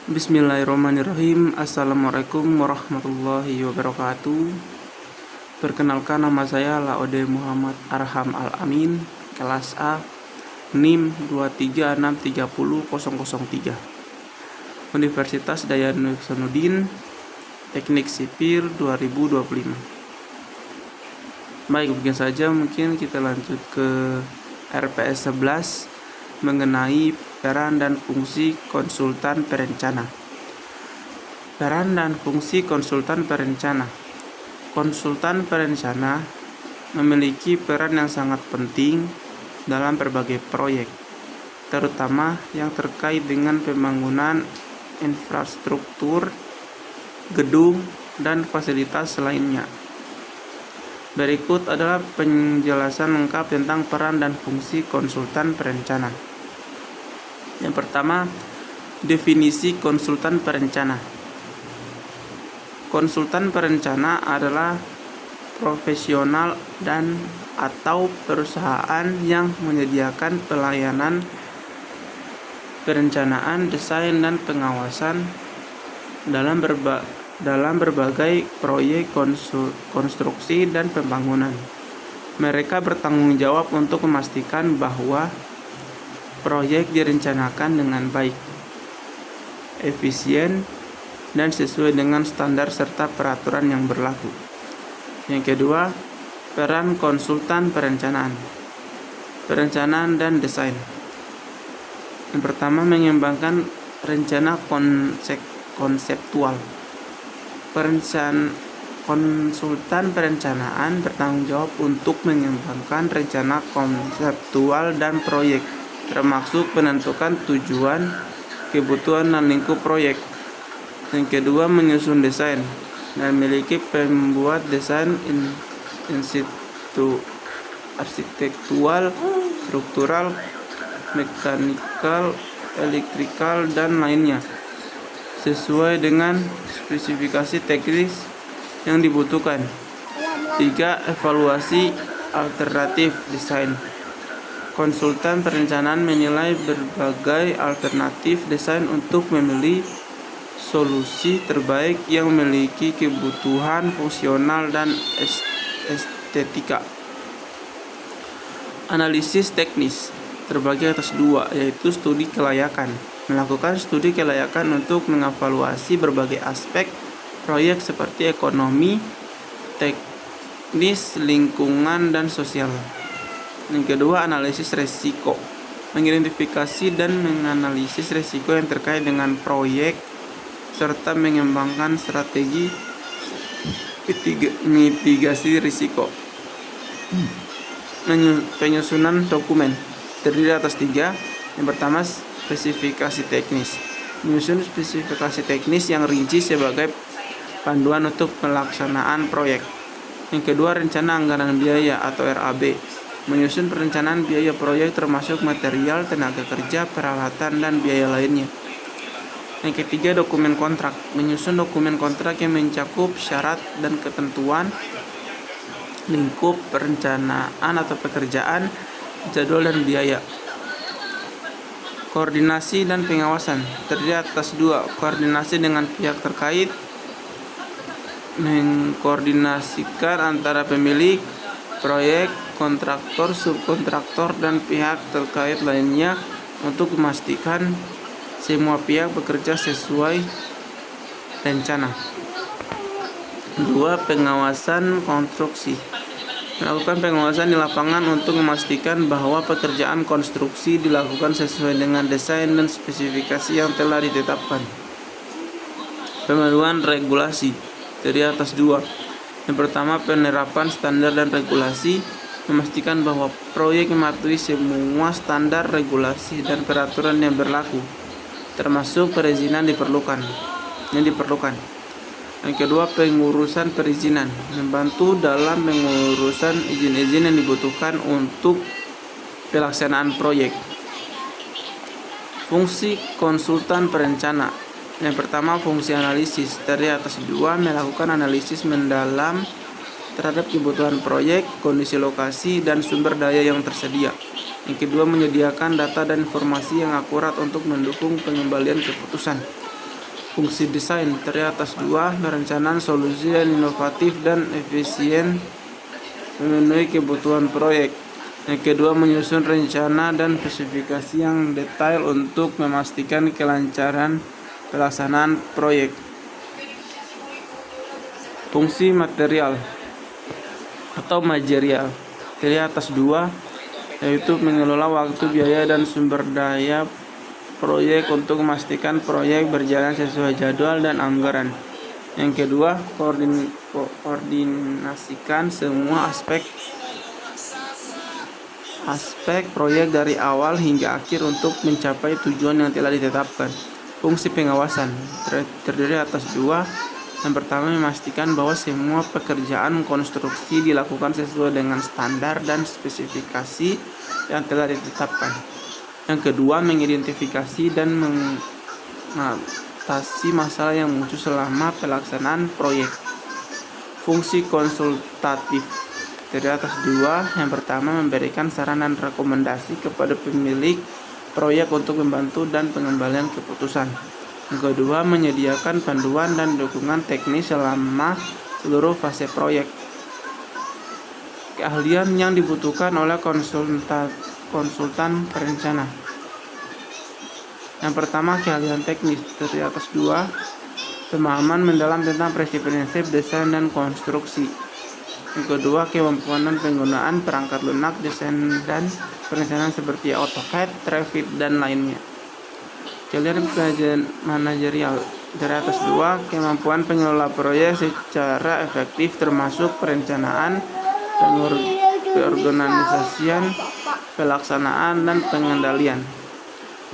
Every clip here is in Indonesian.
Bismillahirrahmanirrahim. Assalamualaikum warahmatullahi wabarakatuh. Perkenalkan, nama saya Laode Muhammad Arham Al-Amin, kelas A, NIM 236300003, Universitas Dayang Hasanuddin, Teknik Sipil 2025. Baik, mungkin kita lanjut ke RPS 11 mengenai peran dan fungsi konsultan perencana. Peran dan fungsi konsultan perencana. Konsultan perencana memiliki peran yang sangat penting dalam berbagai proyek, terutama yang terkait dengan pembangunan infrastruktur, gedung, dan fasilitas lainnya. Berikut adalah penjelasan lengkap tentang peran dan fungsi konsultan perencana. Yang pertama, definisi konsultan perencana. Konsultan perencana adalah profesional dan atau perusahaan yang menyediakan pelayanan perencanaan, desain, dan pengawasan dalam berbagai proyek konstruksi dan pembangunan. Mereka bertanggung jawab untuk memastikan bahwa proyek direncanakan dengan baik, efisien, dan sesuai dengan standar serta peraturan yang berlaku. Yang kedua, peran konsultan perencanaan. Perencanaan dan desain. Yang pertama, mengembangkan rencana konseptual. Konsultan perencanaan bertanggung jawab untuk mengembangkan rencana konseptual dan proyek, termasuk menentukan tujuan, kebutuhan, dan lingkup proyek. Yang kedua, menyusun desain dan memiliki pembuat desain in situ, arsitektural, struktural, mekanikal, elektrikal, dan lainnya, sesuai dengan spesifikasi teknis yang dibutuhkan. 3. Evaluasi alternatif desain. Konsultan perencanaan menilai berbagai alternatif desain untuk memilih solusi terbaik yang memiliki kebutuhan fungsional dan estetika. Analisis teknis terbagi atas dua, yaitu studi kelayakan. Melakukan studi kelayakan untuk mengevaluasi berbagai aspek proyek seperti ekonomi, teknis, lingkungan, dan sosial. Yang kedua, analisis resiko. Mengidentifikasi dan menganalisis resiko yang terkait dengan proyek serta mengembangkan strategi mitigasi risiko. Penyusunan dokumen terdiri atas 3. Yang pertama, spesifikasi teknis. Menyusun spesifikasi teknis yang rinci sebagai panduan untuk pelaksanaan proyek. Yang kedua, rencana anggaran biaya atau RAB. Menyusun perencanaan biaya proyek termasuk material, tenaga kerja, peralatan, dan biaya lainnya. Yang ketiga, dokumen kontrak. Menyusun dokumen kontrak yang mencakup syarat dan ketentuan, lingkup perencanaan atau pekerjaan, jadwal, dan biaya. Koordinasi dan pengawasan terdiri atas 2. Koordinasi dengan pihak terkait. Mengkoordinasikan antara pemilik proyek, kontraktor, subkontraktor, dan pihak terkait lainnya untuk memastikan semua pihak bekerja sesuai rencana. 2. Pengawasan konstruksi. Melakukan pengawasan di lapangan untuk memastikan bahwa pekerjaan konstruksi dilakukan sesuai dengan desain dan spesifikasi yang telah ditetapkan. Pemenuhan regulasi terdiri atas 2. Yang pertama, penerapan standar dan regulasi. Memastikan bahwa proyek mematuhi semua standar, regulasi, dan peraturan yang berlaku, termasuk perizinan yang diperlukan. Yang kedua, pengurusan perizinan. Membantu dalam pengurusan izin-izin yang dibutuhkan untuk pelaksanaan proyek. Fungsi konsultan perencana. Yang pertama, fungsi analisis terdiri atas 2. Melakukan analisis mendalam terhadap kebutuhan proyek, kondisi lokasi, dan sumber daya yang tersedia. Yang kedua, menyediakan data dan informasi yang akurat untuk mendukung pengembalian keputusan. Fungsi desain terdiri atas dua: merencanakan solusi yang inovatif dan efisien memenuhi kebutuhan proyek. Yang kedua, menyusun rencana dan spesifikasi yang detail untuk memastikan kelancaran pelaksanaan proyek. Fungsi material atau manajerial terdiri atas dua, yaitu mengelola waktu, biaya, dan sumber daya proyek untuk memastikan proyek berjalan sesuai jadwal dan anggaran. Yang kedua, koordinasikan semua aspek proyek dari awal hingga akhir untuk mencapai tujuan yang telah ditetapkan. Fungsi pengawasan terdiri atas dua. Yang pertama, memastikan bahwa semua pekerjaan konstruksi dilakukan sesuai dengan standar dan spesifikasi yang telah ditetapkan. Yang kedua, mengidentifikasi dan mengatasi masalah yang muncul selama pelaksanaan proyek. Fungsi konsultatif terdiri atas dua. Yang pertama, memberikan saran dan rekomendasi kepada pemilik proyek untuk membantu dan pengembalian keputusan. Yang kedua, menyediakan panduan dan dukungan teknis selama seluruh fase proyek. Keahlian yang dibutuhkan oleh konsultan perencana. Yang pertama, keahlian teknis terdiri atas dua. Pemahaman mendalam tentang prinsip-prinsip desain dan konstruksi. Yang kedua, kemampuan dan penggunaan perangkat lunak desain dan perencanaan seperti AutoCAD, Revit, dan lainnya. Keahlian manajerial terdiri atas dua. Kemampuan pengelola proyek secara efektif termasuk perencanaan, pengorganisasian, pelaksanaan, dan pengendalian.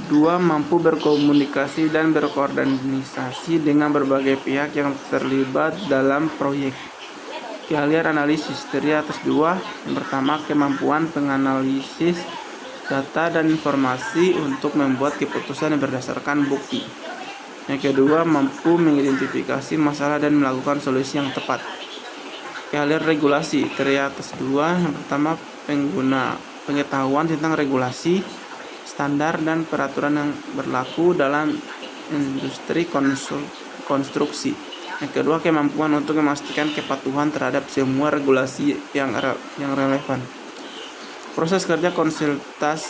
Dua, mampu berkomunikasi dan berkoordinasi dengan berbagai pihak yang terlibat dalam proyek. Keahlian analisis terdiri atas dua. Yang pertama, kemampuan penganalisis data dan informasi untuk membuat keputusan yang berdasarkan bukti. Yang kedua, mampu mengidentifikasi masalah dan melakukan solusi yang tepat. Keahlian regulasi terdiri atas dua. Yang pertama, pengetahuan tentang regulasi, standar, dan peraturan yang berlaku dalam industri konstruksi. Yang kedua, kemampuan untuk memastikan kepatuhan terhadap semua regulasi yang relevan. Proses kerja konsultan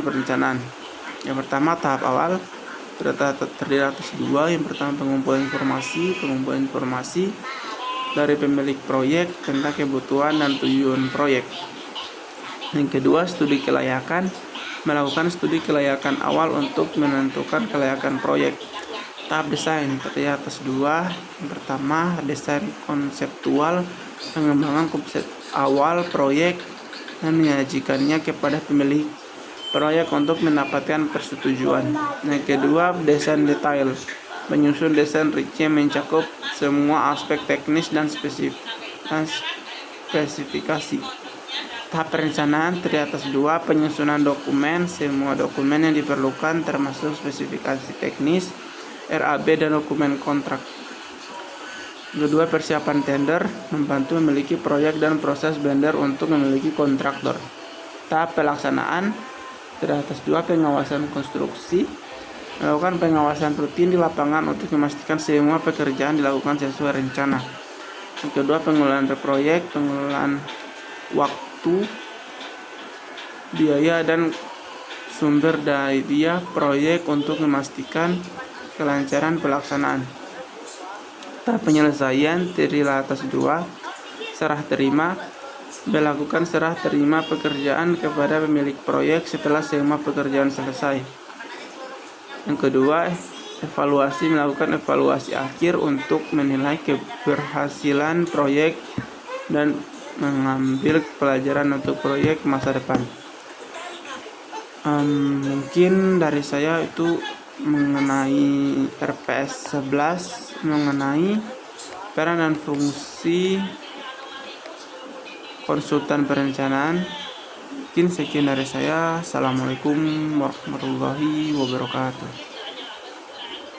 perencanaan. Yang pertama, tahap awal terdiri atas dua. Yang pertama, pengumpulan informasi dari pemilik proyek tentang kebutuhan dan tujuan proyek. Yang kedua, studi kelayakan. Melakukan studi kelayakan awal untuk menentukan kelayakan proyek. Tahap desain terdiri atas dua. Yang pertama, desain konseptual, pengembangan konsep awal proyek dan menyajikannya kepada pemilik proyek untuk mendapatkan persetujuan. Yang kedua, desain detail, menyusun desain rinci yang mencakup semua aspek teknis dan spesifikasi. Tahap perencanaan terdiri atas dua. Penyusunan dokumen, semua dokumen yang diperlukan termasuk spesifikasi teknis, RAB, dan dokumen kontrak. Kedua, persiapan tender, membantu memiliki proyek dan proses vendor untuk memiliki kontraktor. Tahap pelaksanaan terdiri atas dua. Pengawasan konstruksi, melakukan pengawasan rutin di lapangan untuk memastikan semua pekerjaan dilakukan sesuai rencana. Yang kedua, pengelolaan proyek, pengelolaan waktu, biaya, dan sumber daya proyek untuk memastikan kelancaran pelaksanaan. Tahap penyelesaian terdiri atas dua. Serah terima, melakukan serah terima pekerjaan kepada pemilik proyek setelah semua pekerjaan selesai. Yang kedua, evaluasi, melakukan evaluasi akhir untuk menilai keberhasilan proyek dan mengambil pelajaran untuk proyek masa depan. Mungkin dari saya itu mengenai RPS 11, mengenai peran dan fungsi konsultan perencanaan. Mungkin sekian dari saya. Assalamualaikum warahmatullahi wabarakatuh.